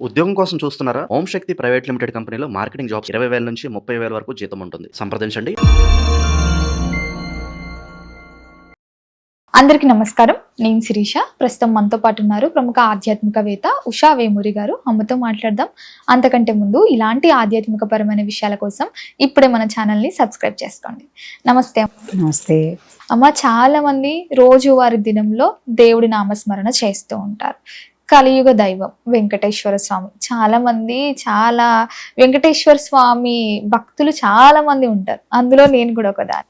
ఉద్యోగం కోసం చూస్తున్నారా? ఓం శక్తి ప్రైవేట్ లిమిటెడ్ కంపెనీలో మార్కెటింగ్ జాబ్స్ 20,000 నుంచి 30,000 వరకు జీతం ఉంటుంది. సంప్రదించండి. అందరికీ నమస్కారం. నేను శిరీష. ప్రస్తుతం మనతో పాటు ఉన్నారు ప్రముఖ ఆధ్యాత్మికవేత్త ఉషా వేమూరి గారు. అమ్మతో మాట్లాడదాం. అంతకంటే ముందు ఇలాంటి ఆధ్యాత్మిక పరమైన విషయాల కోసం ఇప్పుడే మన ఛానల్ని సబ్స్క్రైబ్ చేసుకోండి. నమస్తే. నమస్తే అమ్మ, చాలా మంది రోజువారి దినంలో దేవుడి నామస్మరణ చేస్తూ ఉంటారు. కలియుగ దైవం వెంకటేశ్వర స్వామి. చాలా వెంకటేశ్వర స్వామి భక్తులు చాలా మంది ఉంటారు. అందులో నేను కూడా ఒకదాన్ని.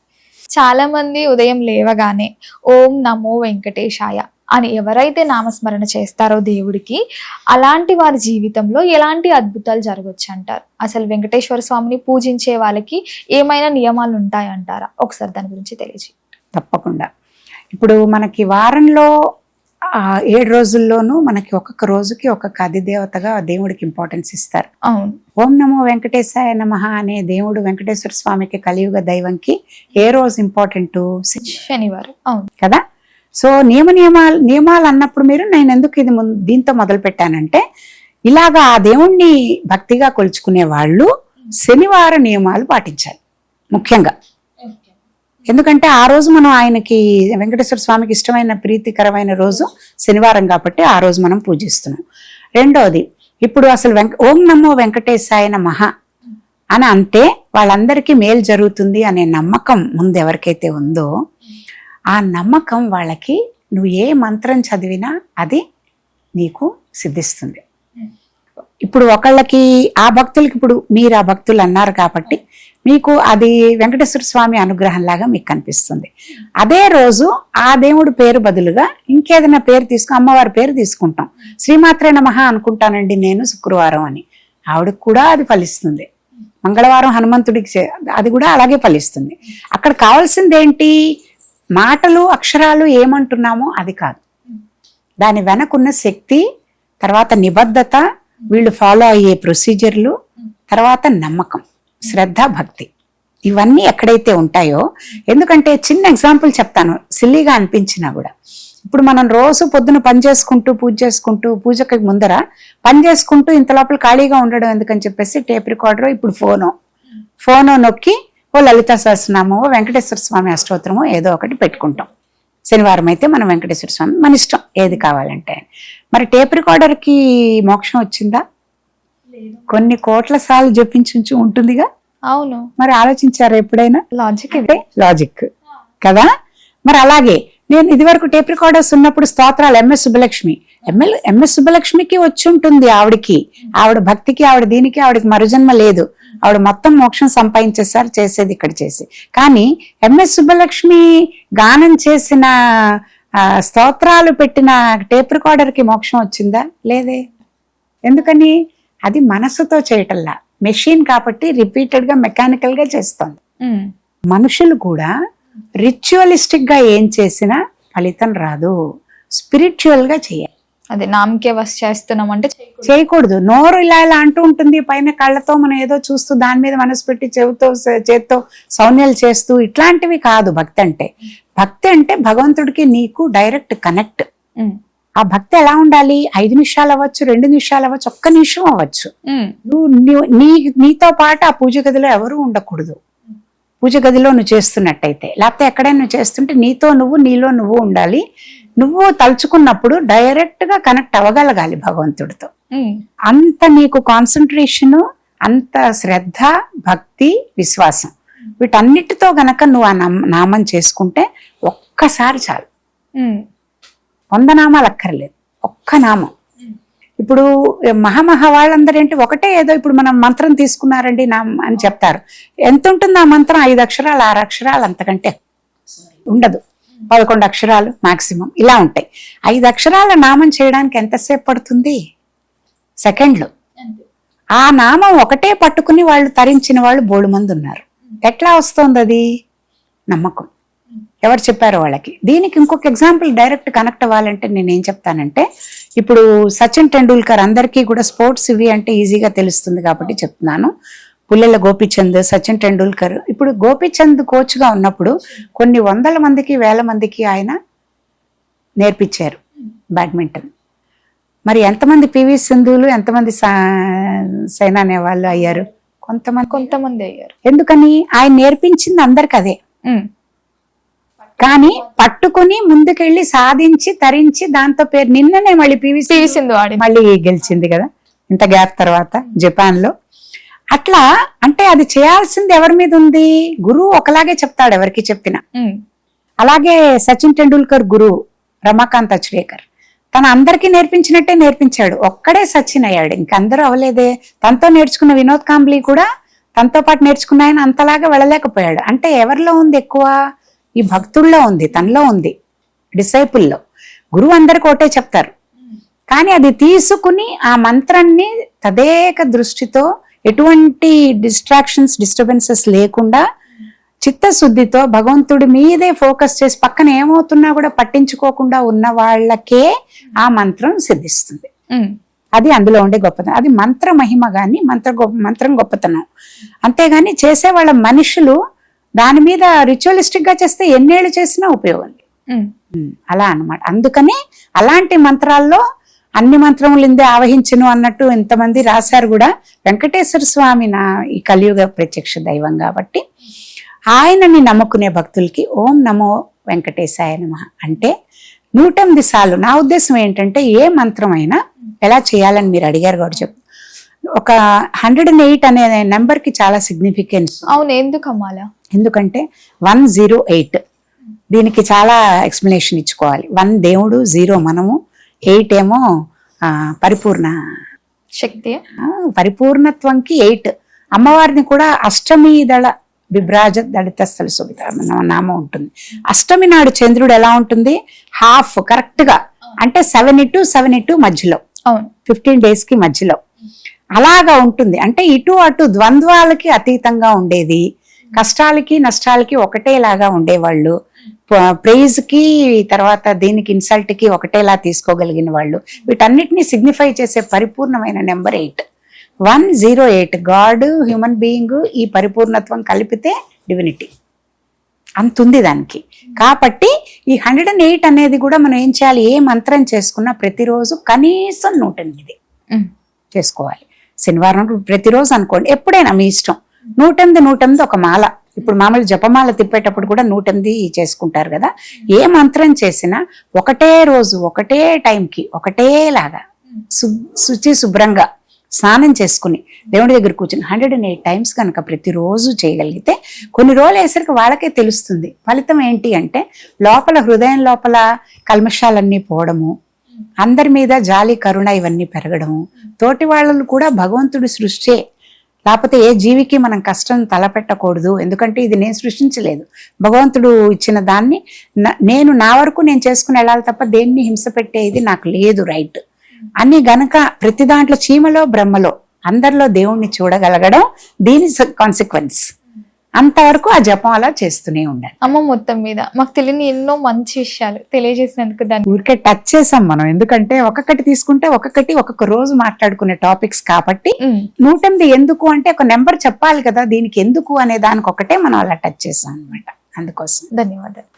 చాలా మంది ఉదయం లేవగానే ఓం నమో వెంకటేశాయ అని ఎవరైతే నామస్మరణ చేస్తారో దేవుడికి, అలాంటి వారి జీవితంలో ఎలాంటి అద్భుతాలు జరగవచ్చు అంటారు? అసలు వెంకటేశ్వర స్వామిని పూజించే వాళ్ళకి ఏమైనా నియమాలు ఉంటాయంటారా? ఒకసారి దాని గురించి తెలియజేయండి. తప్పకుండా. ఇప్పుడు మనకి వారంలో 7 రోజుల్లోనూ మనకి ఒక్కొక్క రోజుకి ఒక్కొక్క అధిదేవతగా దేవుడికి ఇంపార్టెన్స్ ఇస్తారు. అవును. ఓం నమో వెంకటేశాయ నమః అనే దేవుడు వెంకటేశ్వర స్వామికి, కలియుగ దైవంకి ఏ రోజు ఇంపార్టెంట్? శనివారం. అవును కదా. సో నియమాలు అన్నప్పుడు నేను ఎందుకు ఇది దీంతో మొదలు పెట్టానంటే, ఇలాగా ఆ దేవుణ్ణి భక్తిగా కొలుచుకునే వాళ్ళు శనివార నియమాలు పాటించాలి ముఖ్యంగా. ఎందుకంటే ఆ రోజు మనం ఆయనకి, వెంకటేశ్వర స్వామికి ఇష్టమైన ప్రీతికరమైన రోజు శనివారం కాబట్టి ఆ రోజు మనం పూజిస్తున్నాం. రెండోది, ఇప్పుడు అసలు ఓం నమో వెంకటేశాయ నమః అని అంటే వాళ్ళందరికీ మేలు జరుగుతుంది అనే నమ్మకం ముందు ఎవరికైతే ఉందో, ఆ నమ్మకం వాళ్ళకి నువ్వు ఏ మంత్రం చదివినా అది నీకు సిద్ధిస్తుంది. ఇప్పుడు ఒకళ్ళకి, ఆ భక్తులకి, ఇప్పుడు మీరు ఆ భక్తులు అన్నారు కాబట్టి మీకు అది వెంకటేశ్వర స్వామి అనుగ్రహం లాగా మీకు కనిపిస్తుంది. అదే రోజు ఆ దేవుడి పేరు బదులుగా ఇంకేదైనా పేరు అమ్మవారి పేరు తీసుకుంటాం. శ్రీమాత్రే నమః అనుకుంటానండి నేను శుక్రవారం అని, ఆవిడకి కూడా అది ఫలిస్తుంది. మంగళవారం హనుమంతుడికి అది కూడా అలాగే ఫలిస్తుంది. అక్కడ కావాల్సింది ఏంటి? మాటలు అక్షరాలు ఏమంటున్నామో అది కాదు, దాని వెనకున్న శక్తి, తర్వాత నిబద్ధత, వీళ్ళు ఫాలో అయ్యే ప్రొసీజర్లు, తర్వాత నమ్మకం, శ్రద్ధ, భక్తి, ఇవన్నీ ఎక్కడైతే ఉంటాయో. ఎందుకంటే చిన్న ఎగ్జాంపుల్ చెప్తాను, సిల్లీగా అనిపించినా కూడా. ఇప్పుడు మనం రోజు పొద్దున పని చేసుకుంటూ పూజకి ముందర పని చేసుకుంటూ ఇంత లోపల ఖాళీగా ఉండడం ఎందుకని చెప్పేసి టేప్ రికార్డర్, ఇప్పుడు ఫోనో నొక్కి ఓ లలితా సహస్రనామో, వెంకటేశ్వర స్వామి అష్టోత్తరమో ఏదో ఒకటి పెట్టుకుంటాం. శనివారం అయితే మనం వెంకటేశ్వర స్వామి, మన ఇష్టం ఏది కావాలంటే. మరి టేప్ రికార్డర్కి మోక్షం వచ్చిందా? కొన్ని కోట్ల సార్లు జపించి ఉంటుందిగా. అవును. మరి ఆలోచించారా ఎప్పుడైనా? లాజిక్ కదా. మరి అలాగే నేను ఇదివరకు టేప్ రికార్డర్స్ ఉన్నప్పుడు స్తోత్రాలు ఎంఎస్ సుబ్బలక్ష్మికి వచ్చి ఉంటుంది. ఆవిడ భక్తికి, ఆవిడ దీనికి, ఆవిడకి మరుజన్మ లేదు. ఆవిడ మొత్తం మోక్షం సంపాదించేసారు చేసేది ఇక్కడ చేసి. కానీ ఎంఎస్ సుబ్బలక్ష్మి గానం చేసిన స్తోత్రాలు పెట్టిన టేప్ రికార్డర్కి మోక్షం వచ్చిందా? లేదే. ఎందుకని? అది మనసుతో చేయటల్లా, మెషిన్ కాబట్టి రిపీటెడ్ గా, మెకానికల్ గా చేస్తుంది. మనుషులు కూడా రిచువలిస్టిక్ గా ఏం చేసినా ఫలితం రాదు, స్పిరిచువల్ గా చేయాలి. అదే నామకే వస్ చేస్తున్నాం అంటే చేయకూడదు. నోరు ఇలా అంటూ ఉంటుంది, పైన కళ్ళతో మనం ఏదో చూస్తూ దాని మీద మనసు పెట్టి చేత్తో సౌన్యాలు చేస్తూ, ఇట్లాంటివి కాదు భక్తి అంటే. భక్తి అంటే భగవంతుడికి నీకు డైరెక్ట్ కనెక్ట్. ఆ భక్తి ఎలా ఉండాలి? 5 నిమిషాలు అవ్వచ్చు, 2 నిమిషాలు అవ్వచ్చు, 1 నిమిషం అవ్వచ్చు. నీతో పాటు ఆ పూజ గదిలో ఎవరు ఉండకూడదు. పూజ గదిలో నువ్వు చేస్తున్నట్టయితే, లేకపోతే ఎక్కడైనా నువ్వు చేస్తుంటే నీలో నువ్వు ఉండాలి. నువ్వు తలుచుకున్నప్పుడు డైరెక్ట్ గా కనెక్ట్ అవ్వగలగాలి భగవంతుడితో. అంత నీకు కాన్సన్ట్రేషన్, అంత శ్రద్ధ, భక్తి, విశ్వాసం, వీటన్నిటితో గనక నువ్వు ఆ నామం చేసుకుంటే ఒక్కసారి చాలు. 100 నామాలు అక్కర్లేదు, ఒక్క నామం. ఇప్పుడు వాళ్ళందరూ ఏంటి, ఒకటే ఏదో ఇప్పుడు మనం మంత్రం తీసుకున్నారండి అని చెప్తారు. ఎంత ఉంటుంది ఆ మంత్రం? 5 అక్షరాలు, 6 అక్షరాలు, అంతకంటే ఉండదు. 11 అక్షరాలు మాక్సిమం ఇలా ఉంటాయి. 5 అక్షరాల నామం చేయడానికి ఎంతసేపు పడుతుంది? సెకండ్లు. ఆ నామం ఒకటే పట్టుకుని వాళ్ళు తరించిన వాళ్ళు బోడు మంది ఉన్నారు. ఎట్లా వస్తుంది అది? నమ్మకం. ఎవరు చెప్పారో వాళ్ళకి. దీనికి ఇంకొక ఎగ్జాంపుల్ డైరెక్ట్ కనెక్ట్ అవ్వాలంటే నేనేం చెప్తానంటే, ఇప్పుడు సచిన్ టెండూల్కర్, అందరికీ కూడా స్పోర్ట్స్ ఇవి అంటే ఈజీగా తెలుస్తుంది కాబట్టి చెప్తున్నాను. పుల్లెల గోపీచంద్, సచిన్ టెండూల్కర్. ఇప్పుడు గోపీచంద్ కోచ్గా ఉన్నప్పుడు కొన్ని 100 మందికి, 1000 మందికి ఆయన నేర్పించారు బ్యాడ్మింటన్. మరి ఎంతమంది పివి సింధులు, ఎంతమంది సైనా నెహ్వాల్ అయ్యారు? కొంతమంది అయ్యారు. ఎందుకని? ఆయన నేర్పించింది అందరికి అదే. కానీ పట్టుకుని ముందుకెళ్ళి సాధించి తరించి దాంతో పేరు నిన్ననే మళ్ళీ పివి సింధు మళ్ళీ గెలిచింది కదా ఇంత గ్యాప్ తర్వాత జపాన్ లో. అట్లా అంటే అది చేయాల్సింది ఎవరి మీద ఉంది? గురువు ఒకలాగే చెప్తాడు ఎవరికి చెప్పినా. అలాగే సచిన్ టెండూల్కర్ గురువు రమాకాంత్ అచ్రేకర్ తన అందరికీ నేర్పించినట్టే నేర్పించాడు. ఒక్కడే సచిన్ అయ్యాడు, ఇంకందరూ అవలేదే. తనతో నేర్చుకున్న వినోద్ కాంబ్లీ కూడా తనతో పాటు నేర్చుకున్న ఆయన అంతలాగా వెళ్ళలేకపోయాడు. అంటే ఎవరిలో ఉంది ఎక్కువ? ఈ భక్తుల్లో ఉంది, తనలో ఉంది, డిసైపుల్లో. గురువు అందరికి ఒకటే చెప్తారు, కానీ అది తీసుకుని ఆ మంత్రాన్ని తదేక దృష్టితో ఎటువంటి డిస్టర్బెన్సెస్ లేకుండా చిత్తశుద్ధితో భగవంతుడి మీదే ఫోకస్ చేసి పక్కన ఏమవుతున్నా కూడా పట్టించుకోకుండా ఉన్న వాళ్ళకే ఆ మంత్రం సిద్ధిస్తుంది. అది అందులో ఉండే గొప్పతనం. అది మంత్ర మహిమ గాని మంత్రం గొప్పతనం. అంతేగాని చేసే వాళ్ళ మనుషులు దాని మీద రిచువలిస్టిక్ గా చేస్తే ఎన్నేళ్ళు చేసినా ఉపయోగం అలా అన్నమాట. అందుకని అలాంటి మంత్రాల్లో అన్ని మంత్రములిందే ఆవహించును అన్నట్టు ఎంతమంది రాశారు కూడా. వెంకటేశ్వర స్వామి ఈ కలియుగ ప్రత్యక్ష దైవం కాబట్టి ఆయనని నమ్ముకునే భక్తులకి ఓం నమో వెంకటేశాయ నమః అంటే 108 సార్లు. నా ఉద్దేశం ఏంటంటే ఏ మంత్రం అయినా ఎలా చేయాలని మీరు అడిగారు కాబట్టి చెప్పు. ఒక 108 అనే నెంబర్ కి చాలా సిగ్నిఫికెన్స్. అవును, ఎందుకమ్మా అలా? ఎందుకంటే 108 దీనికి చాలా ఎక్స్ప్లెనేషన్ ఇచ్చుకోవాలి. 1 దేవుడు, 0 మనము, 8 ఏమో పరిపూర్ణ శక్తి, పరిపూర్ణత్వంకి 8. అమ్మవారిని కూడా అష్టమి దళ విభ్రాజ దళితస్థల శోభిత నామం ఉంటుంది. అష్టమి నాడు చంద్రుడు ఎలా ఉంటుంది? హాఫ్ కరెక్ట్ గా, అంటే 7 మధ్యలో, 15 days కి మధ్యలో అలాగా ఉంటుంది. అంటే ఇటు అటు ద్వంద్వాలకి అతీతంగా ఉండేది, కష్టాలకి నష్టాలకి ఒకటేలాగా ఉండేవాళ్ళు, ప్రైజ్ కి తర్వాత దీనికి ఇన్సల్ట్ కి ఒకటేలా తీసుకోగలిగిన వాళ్ళు. వీటన్నిటిని సిగ్నిఫై చేసే పరిపూర్ణమైన నెంబర్ 8. 108 గాడ్, హ్యూమన్ బీయింగ్, ఈ పరిపూర్ణత్వం కలిపితే డివినిటీ అంతుంది దానికి. కాబట్టి ఈ 108 అనేది కూడా మనం ఏం చేయాలి? ఏ మంత్రం చేసుకున్నా ప్రతిరోజు కనీసం 108 చేసుకోవాలి. శనివారం ప్రతిరోజు అనుకోండి, ఎప్పుడైనా మీ ఇష్టం. 108 ఒక మాల. ఇప్పుడు మామూలు జపమాల తిప్పేటప్పుడు కూడా 108 చేసుకుంటారు కదా. ఏ మంత్రం చేసినా ఒకటే రోజు, ఒకటే టైంకి, ఒకటేలాగా శుచి శుభ్రంగా స్నానం చేసుకుని దేవుడి దగ్గర కూర్చుని 108 times కనుక ప్రతిరోజు చేయగలిగితే కొన్ని రోజులు వేసరికి వాళ్ళకే తెలుస్తుంది ఫలితం ఏంటి అంటే, లోపల హృదయం లోపల కల్మషాలన్నీ పోవడము, అందరి మీద జాలి కరుణ ఇవన్నీ పెరగడము, తోటి వాళ్ళు కూడా భగవంతుడి సృష్టి, లేకపోతే ఏ జీవికి మనం కష్టం తలపెట్టకూడదు. ఎందుకంటే ఇది నేను సృష్టించలేదు, భగవంతుడు ఇచ్చిన దాన్ని నేను నా వరకు నేను చేసుకుని వెళ్ళాలి తప్ప దేన్ని హింస పెట్టేది నాకు లేదు రైట్ అని గనక ప్రతి దాంట్లో చీమలో బ్రహ్మలో అందరిలో దేవుణ్ణి చూడగలగడం దీని కాన్సిక్వెన్స్. అంతవరకు ఆ జపం అలా చేస్తూనే ఉండాలి. అమ్మ, మొత్తం మీద మాకు తెలియని ఎన్నో మంచి విషయాలు తెలియజేసినందుకు దాన్ని ఊరికే టచ్ చేసాం మనం. ఎందుకంటే ఒక్కొక్కటి తీసుకుంటే ఒక్కొక్క రోజు మాట్లాడుకునే టాపిక్స్ కాబట్టి 108 ఎందుకు అంటే ఒక నెంబర్ చెప్పాలి కదా, దీనికి ఎందుకు అనే దానికి ఒకటే మనం అలా టచ్ చేసాం అనమాట. అందుకోసం ధన్యవాదాలు.